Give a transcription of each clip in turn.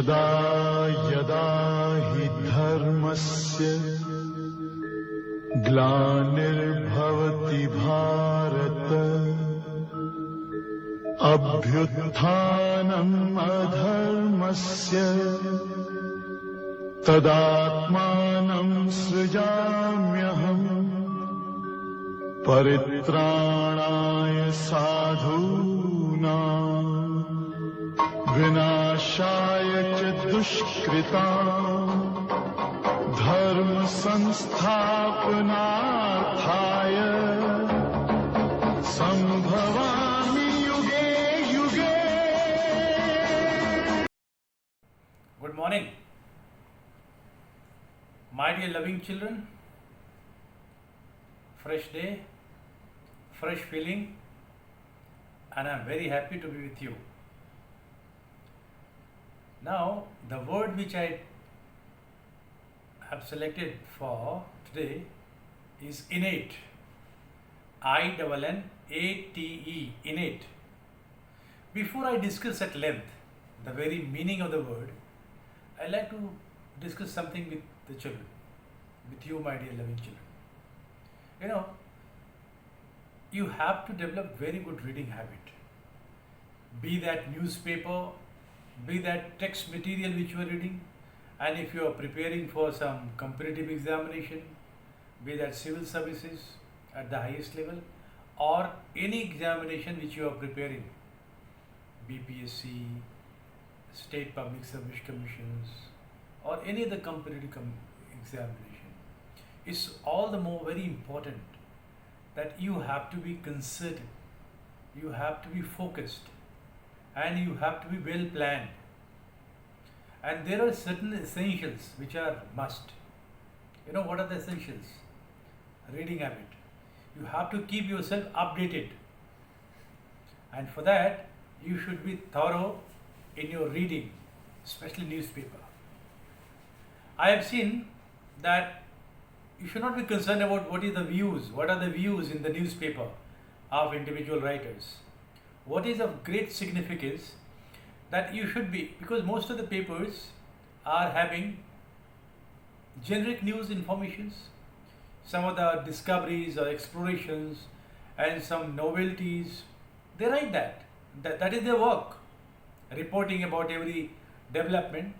यदा यदा हि धर्मस्य ग्लानिर्भवति भारत अभ्युत्थानम् अधर्मस्य तदात्मानं सृजाम्यहम् परित्राणाय साधूनां विनाशाय च दुष्कृतां धर्म संस्थापनार्थाय संभवामि युगे युगे. Good morning, my dear loving children. Fresh day, fresh feeling, and I am very happy to be with you. Now, the word which I have selected for today is innate. I-N-N-A-T-E, innate. Before I discuss at length the very meaning of the word, I like to discuss something with the children, with you, my dear loving children. You know, you have to develop very good reading habit. Be that newspaper, be that text material which you are reading, and if you are preparing for some competitive examination, be that civil services at the highest level, or any examination which you are preparing, BPSC, State Public Service Commissions, or any other competitive examination, it's all the more very important that you have to be concerted, you have to be focused, and you have to be well planned. And there are certain essentials which are must. You know what are the essentials? Reading habit. You have to keep yourself updated, and for that you should be thorough in your reading, especially newspaper. I have seen that you should not be concerned about what are the views in the newspaper of individual writers. What is of great significance that you should be, because most of the papers are having generic news informations, some of the discoveries or explorations and some novelties. They write that is their work, reporting about every development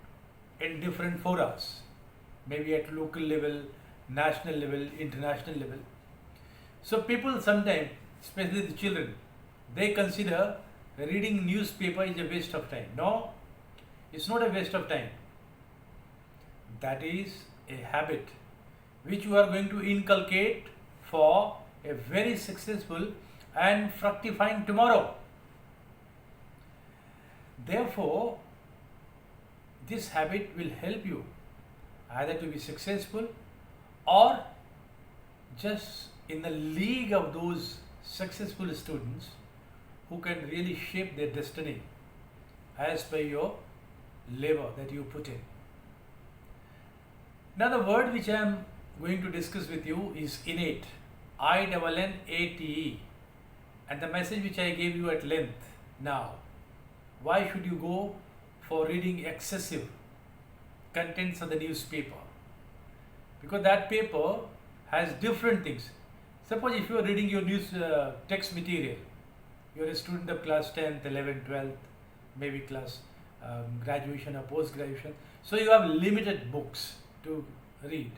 in different forums, maybe at local level, national level, international level. So people sometimes, especially the children, they consider reading newspaper is a waste of time. No, it's not a waste of time. That is a habit which you are going to inculcate for a very successful and fructifying tomorrow. Therefore, this habit will help you either to be successful or just in the league of those successful students who can really shape their destiny as per your labor that you put in. Now the word which I am going to discuss with you is innate, I-N-N-A-T-E, and the message which I gave you at length. Now, why should you go for reading excessive contents of the newspaper? Because that paper has different things. Suppose if you are reading your news text material, you are a student of class 10th, 11th, 12th, maybe class graduation or post-graduation. So you have limited books to read.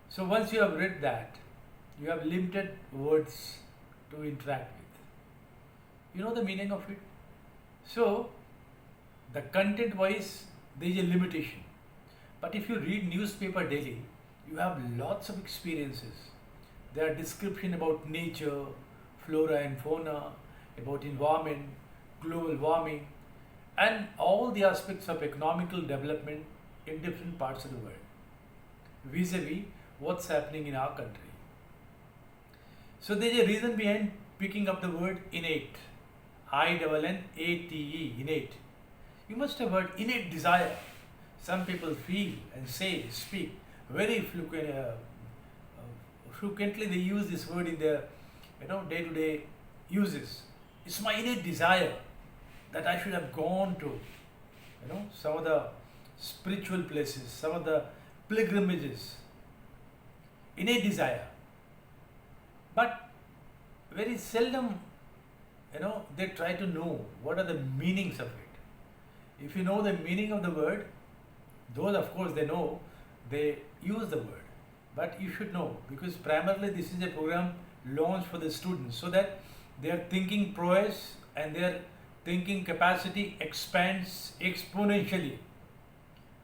So once you have read that, you have limited words to interact with. You know the meaning of it? So the content wise, there is a limitation. But if you read newspaper daily, you have lots of experiences. There are description about nature, flora and fauna, about environment, global warming, and all the aspects of economical development in different parts of the world, vis-a-vis what's happening in our country. So there is a reason behind picking up the word innate, I-N-N-A-T-E, innate. You must have heard innate desire. Some people feel and say, speak very frequently. They use this word in their day-to-day uses. It's my innate desire that I should have gone to some of the spiritual places, some of the pilgrimages, innate desire. But very seldom, they try to know what are the meanings of it. If you know the meaning of the word, those of course they know, they use the word. But you should know, because primarily this is a program launched for the students so that their thinking prowess and their thinking capacity expands exponentially.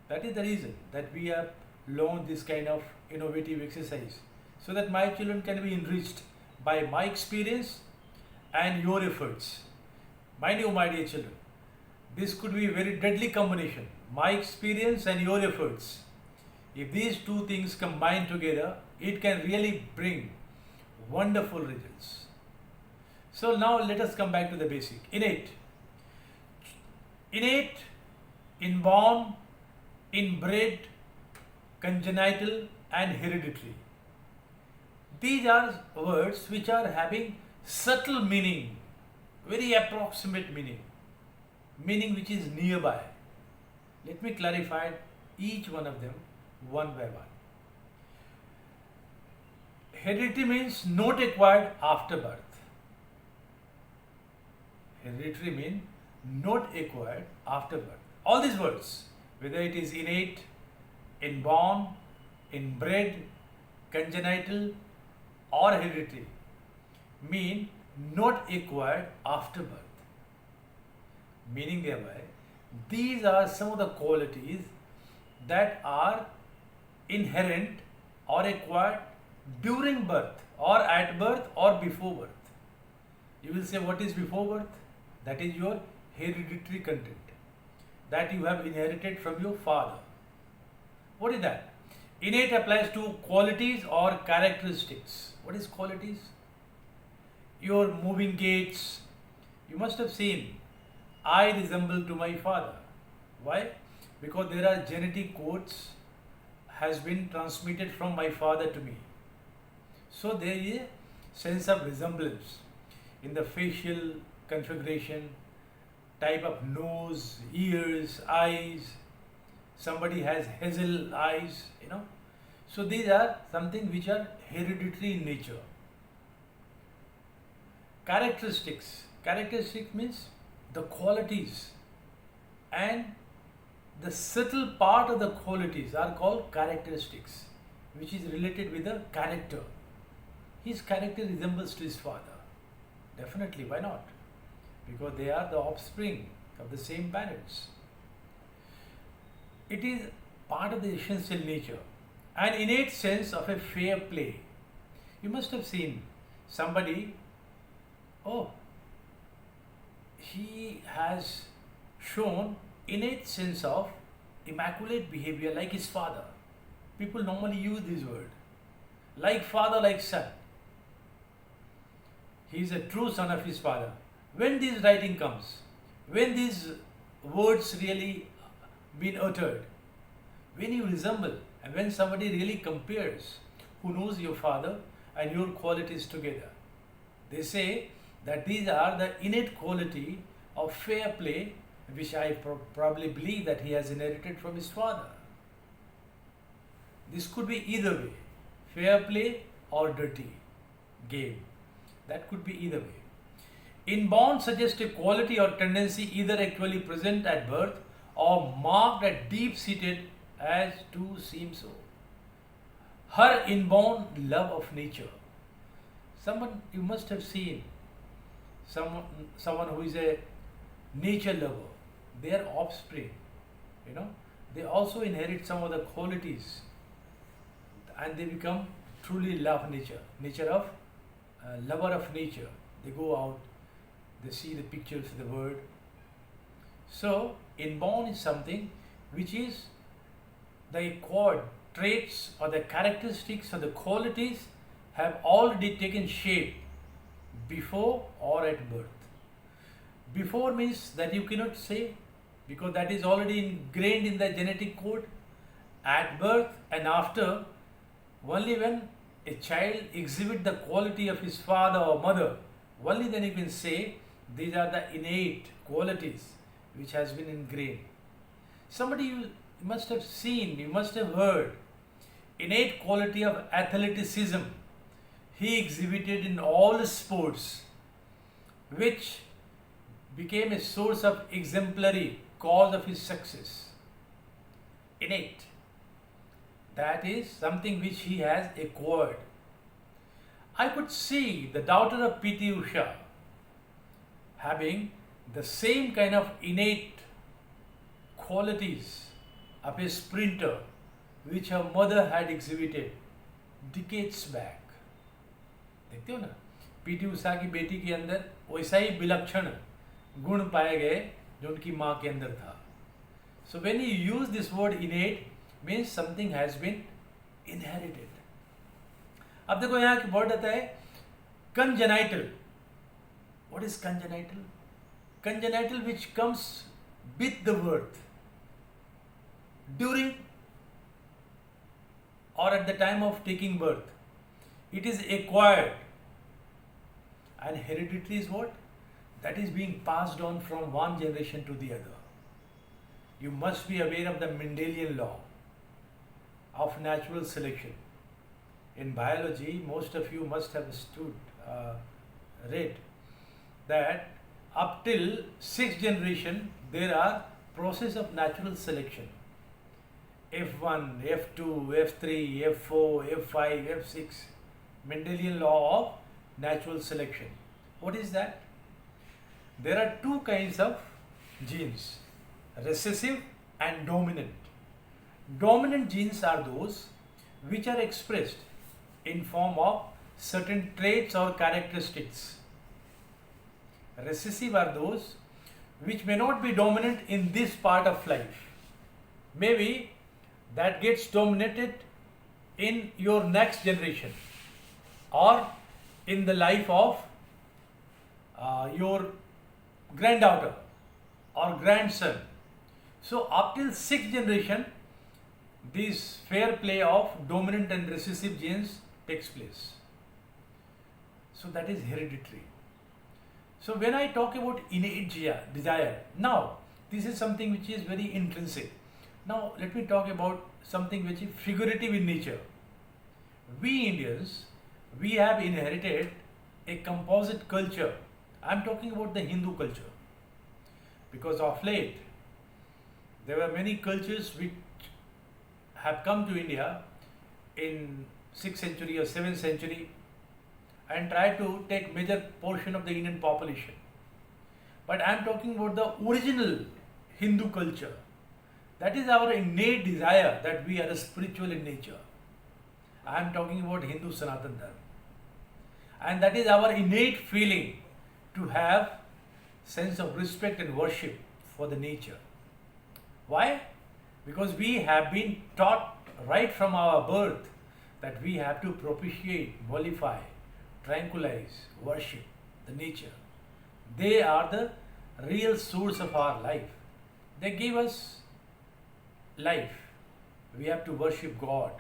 That is the reason that we have launched this kind of innovative exercise, so that my children can be enriched by my experience and your efforts. Mind you, my dear children, this could be a very deadly combination, my experience and your efforts. If these two things combine together, it can really bring wonderful results. So now let us come back to the basic. Innate, inborn, inbred, congenital and hereditary. These are words which are having subtle meaning, very approximate meaning which is nearby. Let me clarify each one of them one by one. Hereditary means not acquired after birth. Hereditary means not acquired after birth. All these words, whether it is innate, inborn, inbred, congenital or hereditary, mean not acquired after birth. Meaning thereby, these are some of the qualities that are inherent or acquired during birth or at birth or before birth. You will say, what is before birth? That is your hereditary content that you have inherited from your father. What is that? Innate applies to qualities or characteristics. What is qualities? Your moving gaits. You must have seen, I resemble to my father. Why? Because there are genetic codes has been transmitted from my father to me. So there is a sense of resemblance in the facial configuration, type of nose, ears, eyes. Somebody has hazel eyes, So these are something which are hereditary in nature. Characteristics. Characteristics means the qualities, and the subtle part of the qualities are called characteristics, which is related with the character. His character resembles to his father. Definitely, why not? Because they are the offspring of the same parents. It is part of the essential nature. An innate sense of a fair play. You must have seen somebody, he has shown innate sense of immaculate behavior like his father. People normally use this word. Like father, like son. He is a true son of his father. When this writing comes, when these words really been uttered, when you resemble and when somebody really compares who knows your father and your qualities together, they say that these are the innate quality of fair play, which I probably believe that he has inherited from his father. This could be either way, fair play or dirty game. That could be either way. Inborn suggests a quality or tendency either actually present at birth or marked at deep-seated as to seem so. Her inborn love of nature. Someone you must have seen, someone who is a nature lover, their offspring, they also inherit some of the qualities and they become truly love nature, lover of nature. They go out, they see the pictures of the bird. So, inborn is something which is the acquired traits or the characteristics or the qualities have already taken shape before or at birth. Before means that you cannot say, because that is already ingrained in the genetic code. At birth and after, only when a child exhibits the quality of his father or mother, only then you can say these are the innate qualities which has been ingrained. Somebody you must have seen, you must have heard, innate quality of athleticism he exhibited in all sports, which became a source of exemplary cause of his success. Innate. That is something which he has acquired. I could see the daughter of P.T. Usha having the same kind of innate qualities of a sprinter which her mother had exhibited decades back. देखते हो ना, PT Usha की बेटी के अंदर वैसा ही विलक्षण गुण पाए गए जो उनकी माँ के अंदर था. So when you use this word innate means something has been inherited. अब देखो यहाँ की वर्ड आता है congenital. What is congenital? Congenital which comes with the birth, during or at the time of taking birth. It is acquired. And hereditary is what? That is being passed on from one generation to the other. You must be aware of the Mendelian law of natural selection. In biology, most of you must have read that up till 6th generation, there are process of natural selection. F1, F2, F3, F4, F5, F6, Mendelian law of natural selection. What is that? There are two kinds of genes, recessive and dominant. Dominant genes are those which are expressed in form of certain traits or characteristics. Recessive are those which may not be dominant in this part of life. Maybe that gets dominated in your next generation or in the life of your granddaughter or grandson. So up till 6th generation, this fair play of dominant and recessive genes takes place. So that is hereditary. So when I talk about innate desire, now this is something which is very intrinsic. Now let me talk about something which is figurative in nature. We Indians, we have inherited a composite culture. I am talking about the Hindu culture. Because of late, there were many cultures which have come to India in 6th century or 7th century and tried to take major portion of the Indian population. But I am talking about the original Hindu culture. That is our innate desire that we are spiritual in nature. I am talking about Hindu Sanatan Dharma. And that is our innate feeling to have sense of respect and worship for the nature. Why? Because we have been taught right from our birth that we have to propitiate, mollify, tranquilize, worship the nature. They are the real source of our life. They give us life. We have to worship God.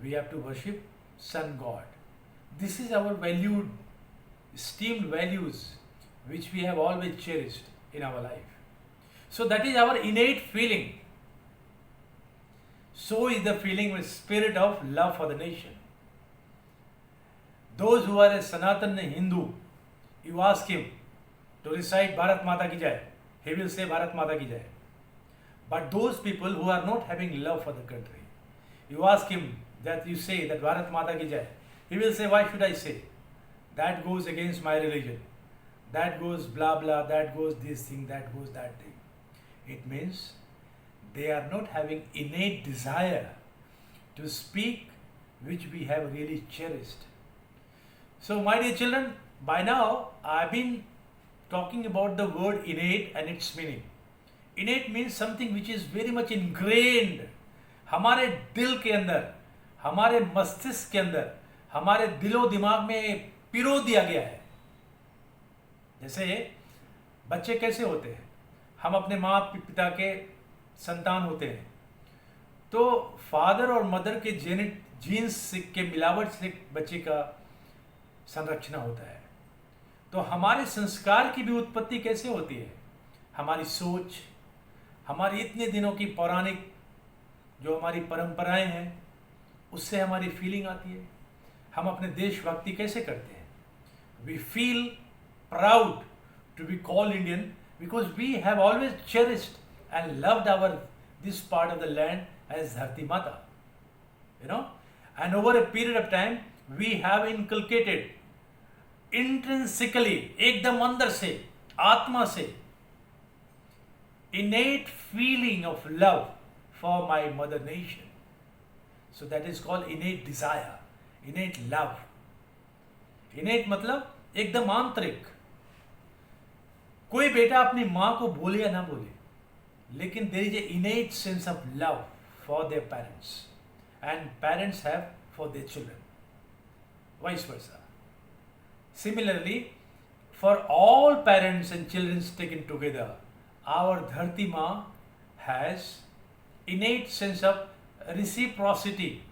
We have to worship Sun God. This is our valued, esteemed values which we have always cherished in our life. So that is our innate feeling. So is the feeling with spirit of love for the nation. Those who are a Sanatan Hindu, you ask him to recite Bharat Mata Ki Jai, he will say Bharat Mata Ki Jai. But those people who are not having love for the country, you ask him that you say that Bharat Mata Ki Jai, he will say, why should I say? That goes against my religion. That goes blah blah, that goes this thing, that goes that thing. It means they are not having innate desire to speak which we have really cherished. So my dear children, by now I have been talking about the word innate and its meaning. Innate means something which is very much ingrained हमारे दिल के अंदर, हमारे मस्तिष्क के अंदर, हमारे दिलो दिमाग में पिरो दिया गया है. जैसे बच्चे कैसे होते हैं, हम अपने माँ पिता के संतान होते हैं, तो फादर और मदर के जीन्स के मिलावट से बच्चे का संरक्षण होता है. तो हमारे संस्कार की भी उत्पत्ति कैसे होती है, हमारी सोच, हमारी इतने दिनों की पौराणिक जो हमारी परंपराएं हैं उससे हमारी फीलिंग आती है। हम अपने देशभक्ति कैसे करते हैं? We feel proud to be called Indian because we have always cherished and loved our this part of the land as Dharti Mata, you know, and over a period of time we have inculcated intrinsically, एकदम अंदर से, आत्मा से, innate feeling of love for my mother nation. So that is called innate desire, innate love. Innate मतलब एकदम आंतरिक। कोई बेटा अपनी माँ को बोले या ना बोले, लेकिन there is a innate sense of love for their parents, and parents have for their children, vice versa. Similarly, for all parents and children taken together, our Dharti Ma has innate sense of reciprocity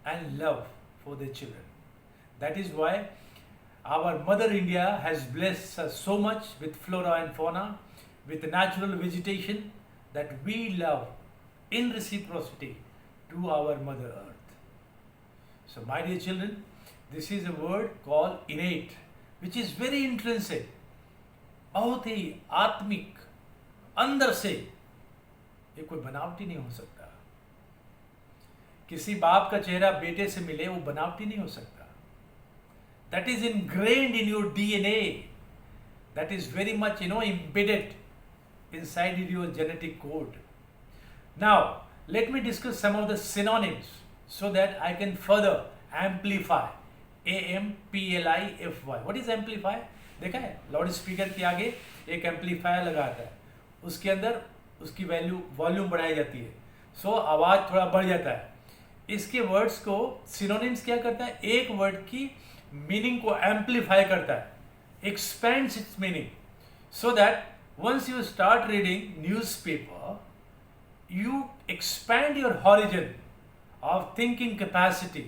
and love for their children. That is why our Mother India has blessed us so much with flora and fauna, with natural vegetation that we love in reciprocity to our Mother Earth. So my dear children, this is a word called innate, which is very intrinsic, बहुत ही आत्मिक, अंदर से। ये कोई बनावटी नहीं हो सकता। किसी बाप का चेहरा बेटे से मिले वो बनावटी नहीं हो सकता। That is ingrained in your DNA. That is very much, embedded inside your genetic code. Now, let me discuss some of the synonyms so that I can further amplify. AMPLIFY. What is amplify? देखा है, loud speaker के आगे एक amplifier लगाता है, उसके अंदर उसकी वॉल्यूम बढ़ाई जाती है, सो आवाज़ थोड़ा बढ़ जाता है। इसके वर्ड्स को सिनोनिम्स क्या करता है? एक वर्ड की मीनिंग को एम्पलीफाई करता है, expands its meaning, so that once you start reading newspaper you expand your horizon of thinking capacity.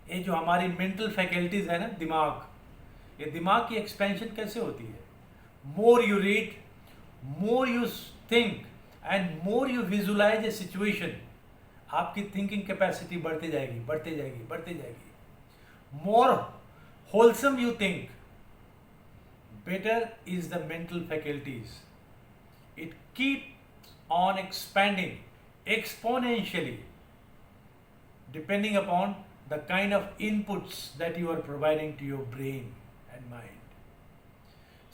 ये जो हमारी मेंटल फैकल्टीज है ना, दिमाग, ये दिमाग की एक्सपेंशन कैसे होती है? More you read, more you think and more you visualise a situation, आपकी थिंकिंग कैपेसिटी बढ़ते जाएगी, बढ़ते जाएगी, बढ़ते जाएगी। More wholesome you think, better is the mental faculties. It keep on expanding exponentially depending upon the kind of inputs that you are providing to your brain and mind.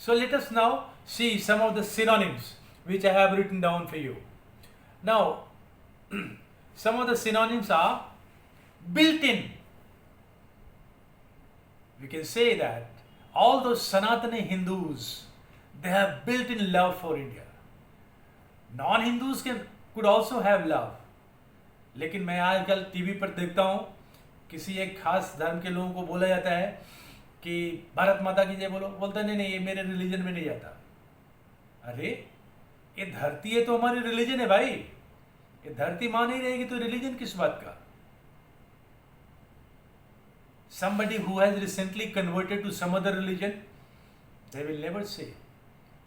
So let us now see some of the synonyms which I have written down for you. Now some of the synonyms are built-in. We can say that all those Sanatani Hindus, they have built-in love for India. Non-Hindus could also have love, लेकिन मैं आजकल TV पर देखता हूँ किसी एक खास धर्म के लोगों को बोला जाता है कि भारत माता की जय बोलो, बोलता नहीं ये मेरे रिलीजन में नहीं जाता। अरे ये धरती है तो हमारी रिलीजन है भाई, ये धरती माँ नहीं रहेगी तो रिलीजन किस बात का? Somebody who has recently converted to some other religion, they will never say.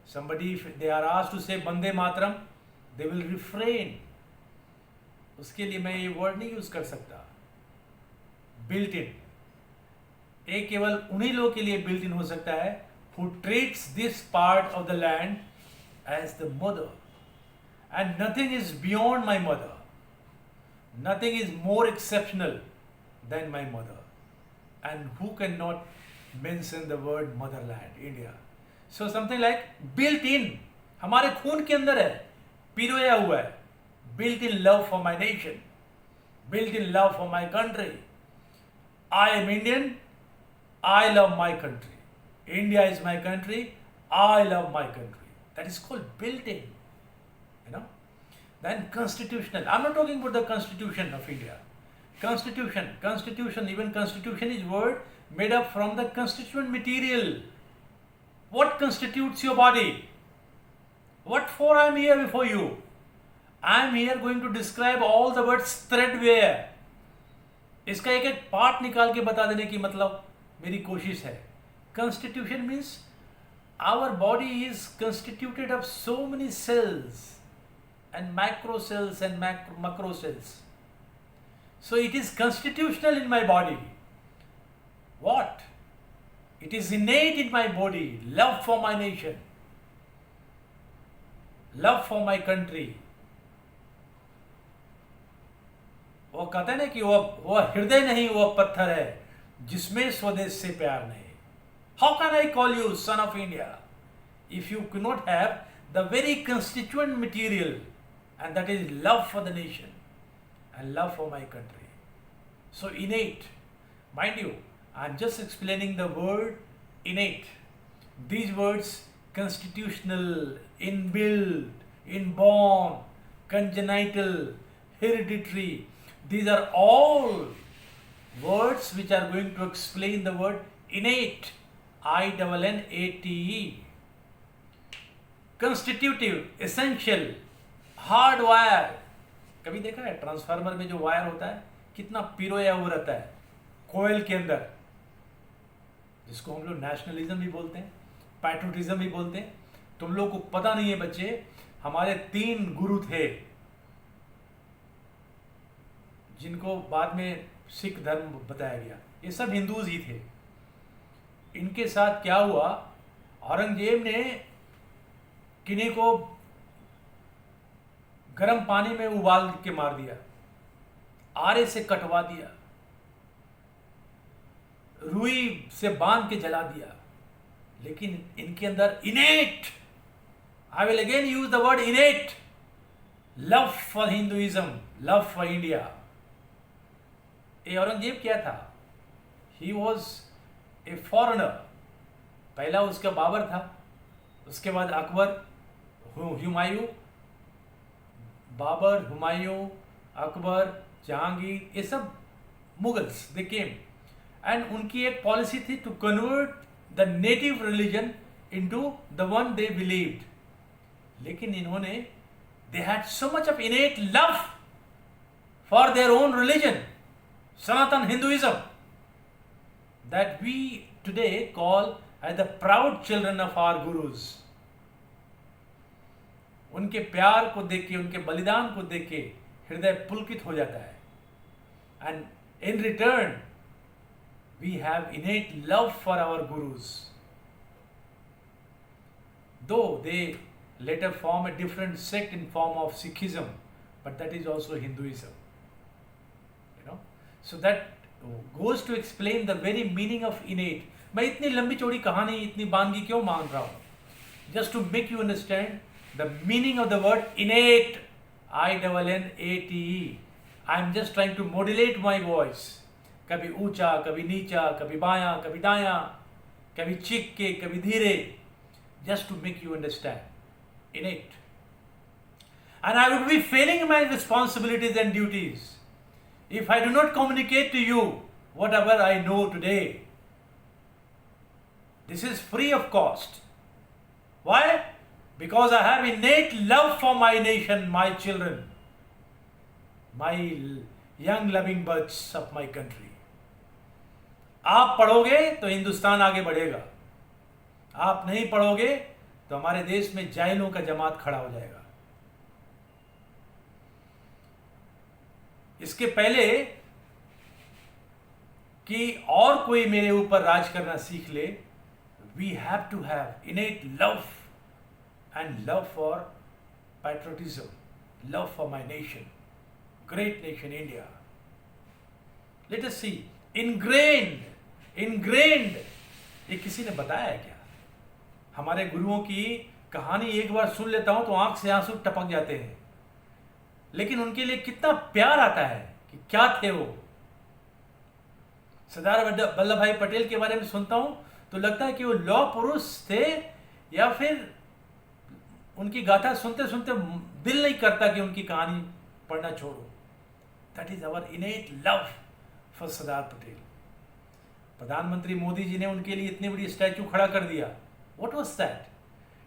Somebody, if they are asked to say Bande Mataram, they will refrain. उसके लिए मैं ये वर्ड नहीं यूज कर सकता। बिल्ट इन, ये केवल उन्हीं लोगों के लिए बिल्ट इन हो सकता है who treats this part of the land as the mother, and nothing is beyond my mother, nothing is more exceptional than my mother, and who cannot mention the word motherland, India. So something like built in, हमारे खून के अंदर है, पिरोया हुआ है, built in love for my nation, built in love for my country. I am Indian, I love my country. India is my country, I love my country. That is called built in, Then constitutional. I'm not talking about the constitution of India. Constitution, even constitution is word made up from the constituent material. What constitutes your body? What for I am here before you? I am here going to describe all the words threadwear. इसका एक एक part निकाल के बता देने की मतलब मेरी कोशिश है। Constitution means our body is constituted of so many cells and macro cells and macro cells. So it is constitutional in my body. What? It is innate in my body. Love for my nation. Love for my country. वो कहते हैं ना कि वो हृदय नहीं, वो पत्थर है जिसमें स्वदेश से प्यार नहीं. How can I call you son of India if you cannot have the very constituent material, and that is love for the nation and love for my country? So innate, mind you, I am just explaining the word innate. These words constitutional, inbuilt, inborn, congenital, hereditary, these are all words which are going to explain the word innate. INNATE. Constitutive, essential, hardwire. कभी देखा है transformer में जो wire होता है कितना पिरोया हुआ रहता है कोयल के अंदर, जिसको हम लोग नेशनलिज्म भी बोलते हैं, पैट्रियोटिज्म भी बोलते हैं. तुम लोग को पता नहीं है बच्चे, हमारे 3 गुरु थे जिनको बाद में सिख धर्म बताया गया. ये सब हिंदूज ही थे. इनके साथ क्या हुआ, औरंगजेब ने किन्हीं को गर्म पानी में उबाल के मार दिया, आरे से कटवा दिया, रुई से बांध के जला दिया. लेकिन इनके अंदर इनेट, I will again use the word इनेट, love for Hinduism, love for India. ये औरंगजेब क्या था? He was a foreigner. पहला उसका बाबर था, उसके बाद अकबर, हुमायूं, बाबर, हुमायूं, अकबर, जहांगीर, ये सब मुगल्स दे केम. एंड उनकी एक पॉलिसी थी to convert the native religion into the one they believed. लेकिन इन्होंने they had so much of innate love for their own religion, Sanatan Hinduism, that we today call as the proud children of our gurus. उनके प्यार को देख के, उनके बलिदान को देख के हृदय पुलकित हो जाता है. And in return, we have innate love for our gurus. Though they later form a different sect in form of Sikhism, but that is also Hinduism. So that goes to explain the very meaning of innate. मैं इतनी लंबी चौड़ी कहानी, इतनी बानगी क्यों मान रहा हूँ? Just to make you understand the meaning of the word innate, INNATE. I am just trying to modulate my voice. कभी ऊंचा, कभी नीचा, कभी बायां, कभी दायां, कभी चीख के, कभी धीरे, just to make you understand. Innate. And I would be failing my responsibilities and duties if I do not communicate to you whatever I know today. This is free of cost. Why? Because I have innate love for my nation, my children, my young loving birds of my country. आप पढ़ोगे तो हिंदुस्तान आगे बढ़ेगा. आप नहीं पढ़ोगे तो हमारे देश में जाहिलों का जमात खड़ा हो जाएगा. इसके पहले कि और कोई मेरे ऊपर राज करना सीख ले, we have to have innate love and love for patriotism, love for my nation, great nation India. Let us see. Ingrained, ये किसी ने बताया है क्या? हमारे गुरुओं की कहानी एक बार सुन लेता हूं तो आंख से आंसू टपक जाते हैं. लेकिन उनके लिए कितना प्यार आता है कि क्या थे वो. सरदार वल्लभ भाई पटेल के बारे में सुनता हूं तो लगता है कि वो लौह पुरुष थे, या फिर उनकी गाथा सुनते सुनते दिल नहीं करता कि उनकी कहानी पढ़ना छोड़ो. That is our innate love for Sardar Patel. प्रधानमंत्री मोदी जी ने उनके लिए इतनी बड़ी स्टैचू खड़ा कर दिया. What was that?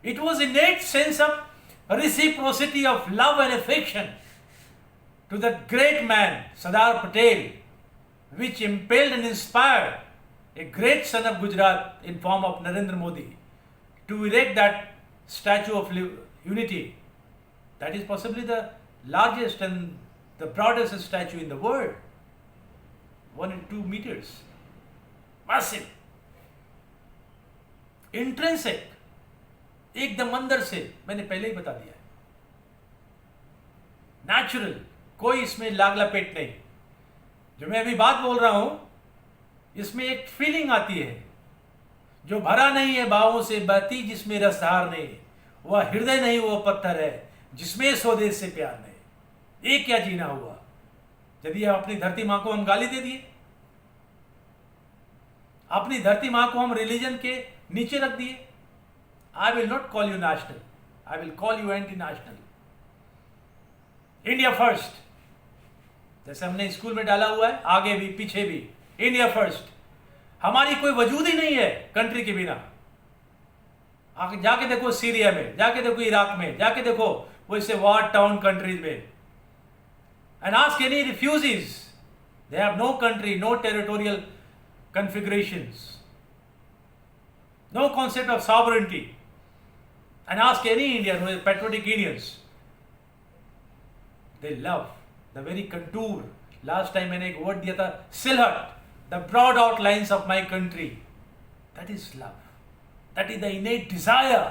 It was इनेट sense of reciprocity of love and affection to that great man, Sardar Patel, which impelled and inspired a great son of Gujarat in form of Narendra Modi to erect that statue of unity. That is possibly the largest and the broadest statue in the world. 1 and 2 meters. Massive. Intrinsic. एकदम अंदर से, मैंने पहले ही बता दिया है. Natural, कोई इसमें लाग लपेट नहीं. जो मैं अभी बात बोल रहा हूं, इसमें एक फीलिंग आती है. जो भरा नहीं है भावों से बहती जिसमें रसधार नहीं, वह हृदय नहीं वह पत्थर है जिसमें स्वदेश से प्यार नहीं. ये क्या जीना हुआ यदि अपनी धरती मां को हम गाली दे दिए, अपनी धरती मां को हम रिलीजन के नीचे रख दिए. I will not call you national, I will call you anti national. India first, जैसे हमने स्कूल में डाला हुआ है, आगे भी पीछे भी इंडिया फर्स्ट. हमारी कोई वजूद ही नहीं है कंट्री के बिना. आगे जाके देखो सीरिया में, जाके देखो इराक में, जाके देखो वैसे वॉर टाउन कंट्रीज में, and ask any refugees, they have no country, no territorial configurations, no concept of sovereignty, and ask any Indian who is patriotic Indians, they love the very contour. Last time मैंने एक word दिया था, silhouette, the broad outlines of my country. That is love. That is the innate desire,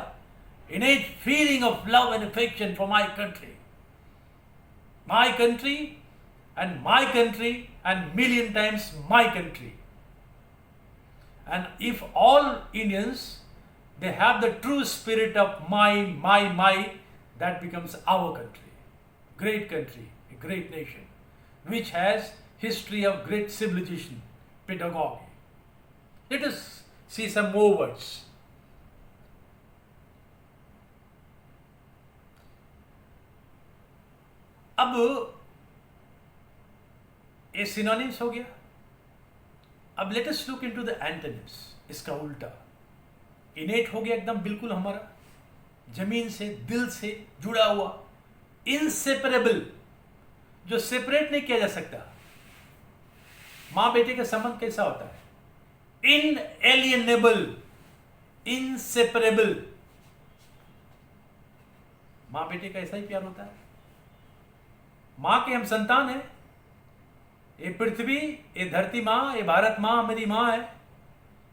innate feeling of love and affection for my country. My country and million times my country. And if all Indians, they have the true spirit of my, that becomes our country. Great country, a great nation, which has history of great civilization, pedagogy. Let us see some more words. अब ये synonyms हो गया. अब let us look into the antonyms. इसका उल्टा. इनेट हो गया एकदम बिल्कुल हमारा, जमीन से, दिल से जुड़ा हुआ. इनसेपरेबल, जो सेपरेट नहीं किया जा सकता. मां बेटे का संबंध कैसा होता है? इनएलिएनेबल, इनसेपरेबल. मां बेटे का ऐसा ही प्यार होता है. मां के हम संतान हैं. ये पृथ्वी, ये धरती मां, ये भारत मां मेरी मां है.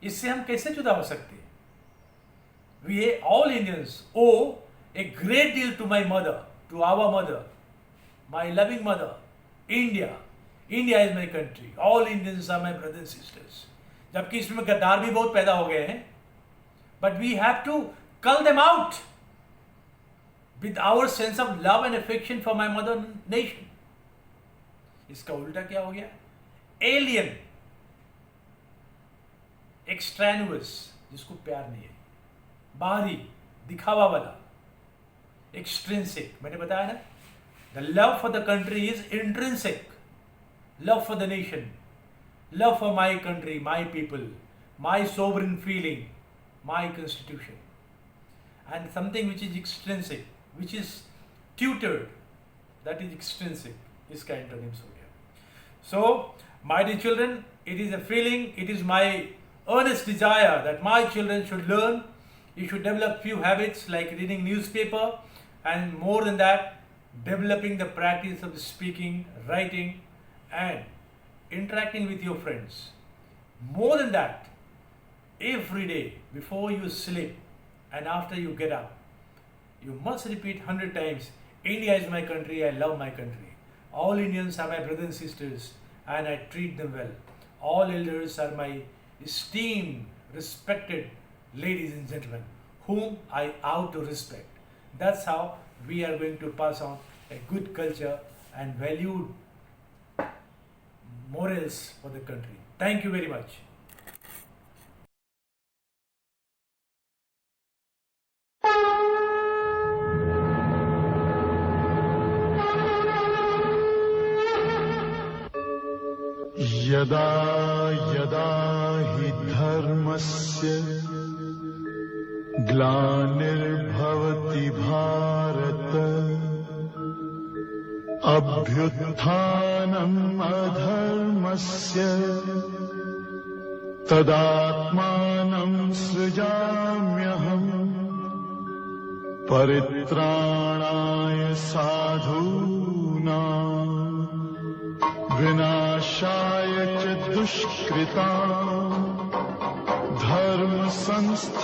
इससे हम कैसे जुदा हो सकते हैं? We all Indians owe a great deal to my mother, to our mother, my loving mother, India. India is my country. All Indians are my brothers sisters. जबकि इसमें गद्दार भी बहुत पैदा हो गए हैं, but we have to cull them out with our sense of love and affection for my mother nation. इसका उल्टा क्या हो गया? एलियन, एक्सट्रेनुअस, जिसको प्यार नहीं है, बाहरी, दिखावा वाला. एक्सट्रिंसिक, मैंने बताया ना, the love for the country is intrinsic. Love for the nation, love for my country, my people, my sovereign feeling, my constitution. And something which is extrinsic, which is tutored, that is extrinsic. इसका antonyms हो गया. So, my dear children, it is a feeling, it is my earnest desire that my children should learn. You should develop few habits like reading newspaper, and more than that, developing the practice of speaking, writing, and interacting with your friends. More than that, every day before you sleep and after you get up, you must repeat 100 times, India is my country, I love my country. All Indians are my brothers and sisters, and I treat them well. All elders are my esteemed, respected ladies and gentlemen, whom I owe to respect. That's how we are going to pass on a good culture and valued morals for the country. Thank you very much. यदा यदा हि धर्मस्य ग्लानिर्भवति भारत अभ्युत्थानम् अधर्मस्य तदात्मानं सृजाम्यहम् परित्राणाय साधूनां विनाशाय च दुष्कृतां धर्म संस्थापनार्थाय